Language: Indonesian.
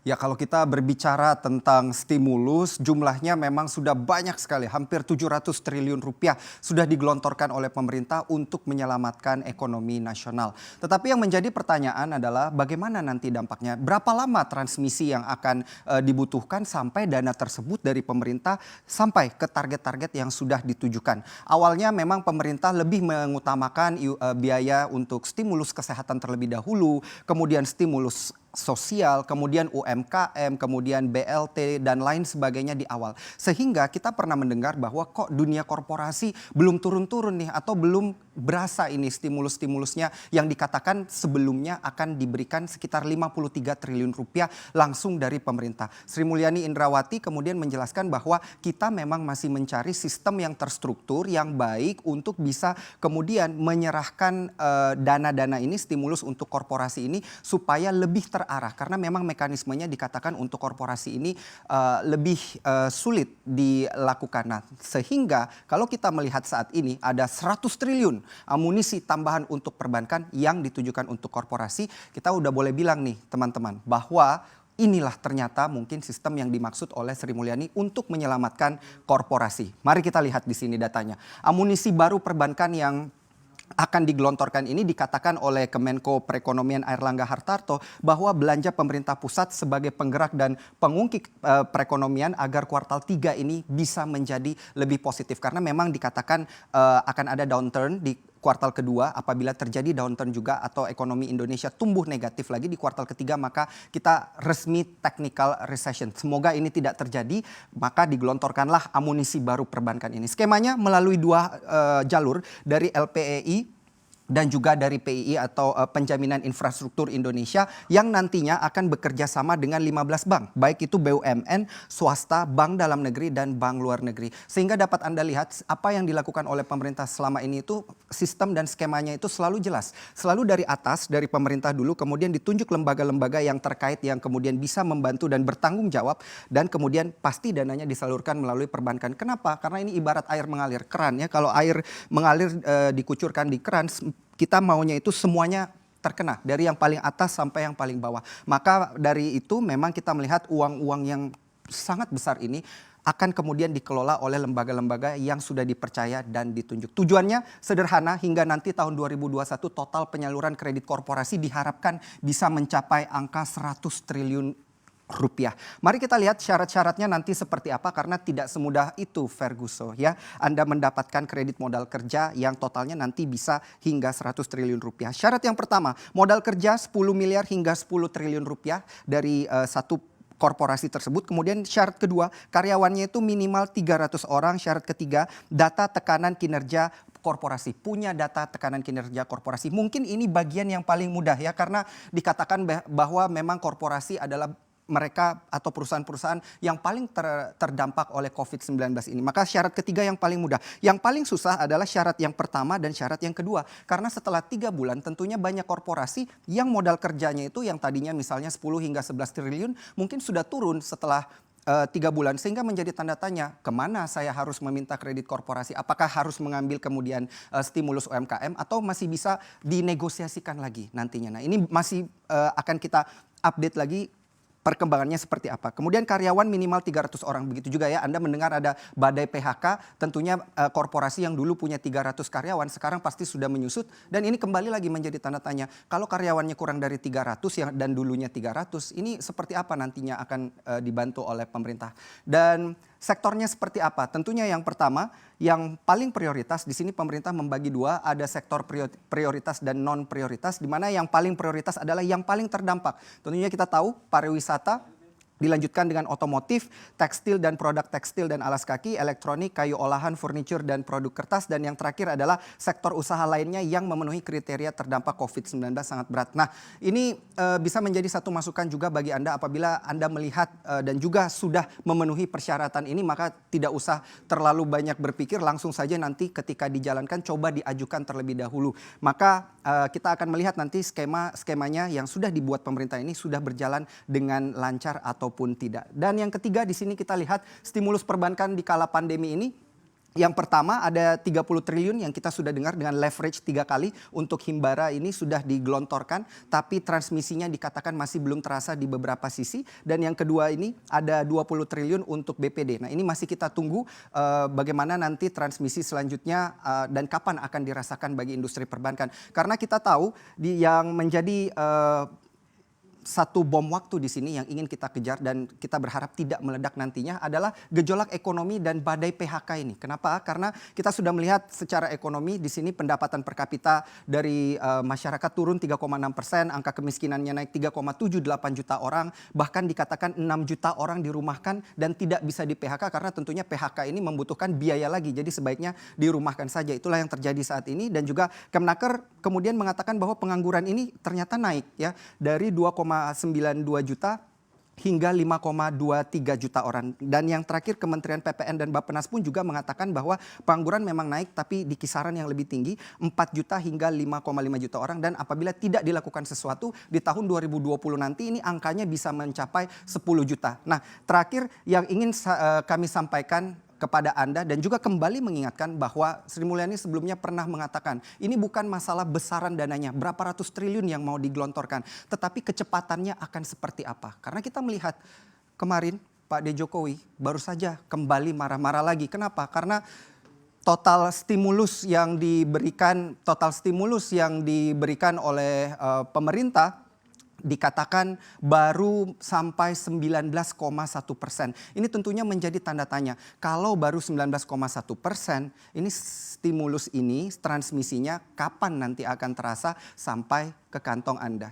Ya, kalau kita berbicara tentang stimulus, jumlahnya memang sudah banyak sekali, hampir 700 triliun rupiah sudah digelontorkan oleh pemerintah untuk menyelamatkan ekonomi nasional. Tetapi yang menjadi pertanyaan adalah bagaimana nanti dampaknya? Berapa lama transmisi yang akan dibutuhkan sampai dana tersebut dari pemerintah sampai ke target-target yang sudah ditujukan. Awalnya memang pemerintah lebih mengutamakan biaya untuk stimulus kesehatan terlebih dahulu, kemudian stimulus sosial, kemudian UMKM, kemudian BLT dan lain sebagainya di awal. Sehingga kita pernah mendengar bahwa kok dunia korporasi belum turun-turun nih atau belum berasa ini stimulus-stimulusnya yang dikatakan sebelumnya akan diberikan sekitar 53 triliun rupiah langsung dari pemerintah. Sri Mulyani Indrawati kemudian menjelaskan bahwa kita memang masih mencari sistem yang terstruktur, yang baik untuk bisa kemudian menyerahkan dana-dana ini, stimulus untuk korporasi ini supaya lebih terarah karena memang mekanismenya dikatakan untuk korporasi ini lebih sulit dilakukan. Nah, sehingga kalau kita melihat saat ini ada 100 triliun amunisi tambahan untuk perbankan yang ditujukan untuk korporasi, kita udah boleh bilang nih teman-teman bahwa inilah ternyata mungkin sistem yang dimaksud oleh Sri Mulyani untuk menyelamatkan korporasi. Mari kita lihat di sini datanya. Amunisi baru perbankan yang akan digelontorkan ini dikatakan oleh Kemenko Perekonomian Airlangga Hartarto bahwa belanja pemerintah pusat sebagai penggerak dan pengungkit perekonomian agar kuartal 3 ini bisa menjadi lebih positif. Karena memang dikatakan akan ada downturn di kuartal kedua apabila terjadi downturn juga atau ekonomi Indonesia tumbuh negatif lagi di kuartal ketiga maka kita resmi technical recession. Semoga ini tidak terjadi maka digelontorkanlah amunisi baru perbankan ini. Skemanya melalui dua jalur dari LPEI dan juga dari PII atau Penjaminan Infrastruktur Indonesia yang nantinya akan bekerja sama dengan 15 bank. Baik itu BUMN, swasta, bank dalam negeri dan bank luar negeri. Sehingga dapat Anda lihat apa yang dilakukan oleh pemerintah selama ini itu sistem dan skemanya itu selalu jelas. Selalu dari atas, dari pemerintah dulu kemudian ditunjuk lembaga-lembaga yang terkait yang kemudian bisa membantu dan bertanggung jawab dan kemudian pasti dananya disalurkan melalui perbankan. Kenapa? Karena ini ibarat air mengalir keran ya. Kalau air mengalir dikucurkan di keran kita maunya itu semuanya terkena dari yang paling atas sampai yang paling bawah. Maka dari itu memang kita melihat uang-uang yang sangat besar ini akan kemudian dikelola oleh lembaga-lembaga yang sudah dipercaya dan ditunjuk. Tujuannya sederhana hingga nanti tahun 2021 total penyaluran kredit korporasi diharapkan bisa mencapai angka 100 triliun rupiah. Mari kita lihat syarat-syaratnya nanti seperti apa karena tidak semudah itu Ferguson ya. Anda mendapatkan kredit modal kerja yang totalnya nanti bisa hingga 100 triliun rupiah. Syarat yang pertama, modal kerja 10 miliar hingga 10 triliun rupiah dari satu korporasi tersebut. Kemudian syarat kedua, karyawannya itu minimal 300 orang. Syarat ketiga, data tekanan kinerja korporasi, punya data tekanan kinerja korporasi. Mungkin ini bagian yang paling mudah ya karena dikatakan bahwa memang korporasi adalah mereka atau perusahaan-perusahaan yang paling terdampak oleh COVID-19 ini. Maka syarat ketiga yang paling mudah. Yang paling susah adalah syarat yang pertama dan syarat yang kedua. Karena setelah 3 bulan tentunya banyak korporasi yang modal kerjanya itu yang tadinya misalnya 10 hingga 11 triliun mungkin sudah turun setelah 3 bulan sehingga menjadi tanda tanya kemana saya harus meminta kredit korporasi, apakah harus mengambil kemudian stimulus UMKM atau masih bisa dinegosiasikan lagi nantinya. Nah ini masih akan kita update lagi perkembangannya seperti apa. Kemudian karyawan minimal 300 orang. Begitu juga ya Anda mendengar ada badai PHK. Tentunya korporasi yang dulu punya 300 karyawan sekarang pasti sudah menyusut. Dan ini kembali lagi menjadi tanda tanya. Kalau karyawannya kurang dari 300 yang dan dulunya 300. Ini seperti apa nantinya akan dibantu oleh pemerintah. Dan sektornya seperti apa? Tentunya yang pertama yang paling prioritas di sini pemerintah membagi dua. Ada sektor prioritas dan non prioritas. Di mana yang paling prioritas adalah yang paling terdampak. Tentunya kita tahu pariwisata, dilanjutkan dengan otomotif, tekstil dan produk tekstil dan alas kaki, elektronik, kayu olahan, furniture dan produk kertas. Dan yang terakhir adalah sektor usaha lainnya yang memenuhi kriteria terdampak COVID-19 sangat berat. Nah ini bisa menjadi satu masukan juga bagi Anda apabila Anda melihat dan juga sudah memenuhi persyaratan ini. Maka tidak usah terlalu banyak berpikir, langsung saja nanti ketika dijalankan coba diajukan terlebih dahulu. Maka kita akan melihat nanti skemanya yang sudah dibuat pemerintah ini sudah berjalan dengan lancar ataupun tidak. Dan yang ketiga di sini kita lihat stimulus perbankan di kala pandemi ini Yang pertama ada 30 triliun yang kita sudah dengar dengan leverage 3 kali untuk Himbara ini sudah digelontorkan, tapi transmisinya dikatakan masih belum terasa di beberapa sisi. Dan yang kedua ini ada 20 triliun untuk BPD. Nah, ini masih kita tunggu bagaimana nanti transmisi selanjutnya dan kapan akan dirasakan bagi industri perbankan. Karena kita tahu yang menjadi satu bom waktu di sini yang ingin kita kejar dan kita berharap tidak meledak nantinya adalah gejolak ekonomi dan badai PHK ini. Kenapa? Karena kita sudah melihat secara ekonomi di sini pendapatan per kapita dari masyarakat turun 3,6%, angka kemiskinannya naik 3,78 juta orang, bahkan dikatakan 6 juta orang dirumahkan dan tidak bisa di PHK karena tentunya PHK ini membutuhkan biaya lagi. Jadi sebaiknya dirumahkan saja. Itulah yang terjadi saat ini dan juga Kemnaker kemudian mengatakan bahwa pengangguran ini ternyata naik ya dari 2,92 juta hingga 5,23 juta orang. Dan yang terakhir Kementerian PPN dan Bappenas pun juga mengatakan bahwa pengangguran memang naik tapi di kisaran yang lebih tinggi 4 juta hingga 5,5 juta orang dan apabila tidak dilakukan sesuatu di tahun 2020 nanti ini angkanya bisa mencapai 10 juta. Nah, terakhir yang ingin kami sampaikan kepada Anda dan juga kembali mengingatkan bahwa Sri Mulyani sebelumnya pernah mengatakan ini bukan masalah besaran dananya, berapa ratus triliun yang mau digelontorkan, tetapi kecepatannya akan seperti apa. Karena kita melihat kemarin Pak D. Jokowi baru saja kembali marah-marah lagi. Kenapa? Karena total stimulus yang diberikan oleh pemerintah dikatakan baru sampai 19,1%. Ini tentunya menjadi tanda tanya. Kalau baru 19,1%, ini stimulus ini transmisinya kapan nanti akan terasa sampai ke kantong Anda?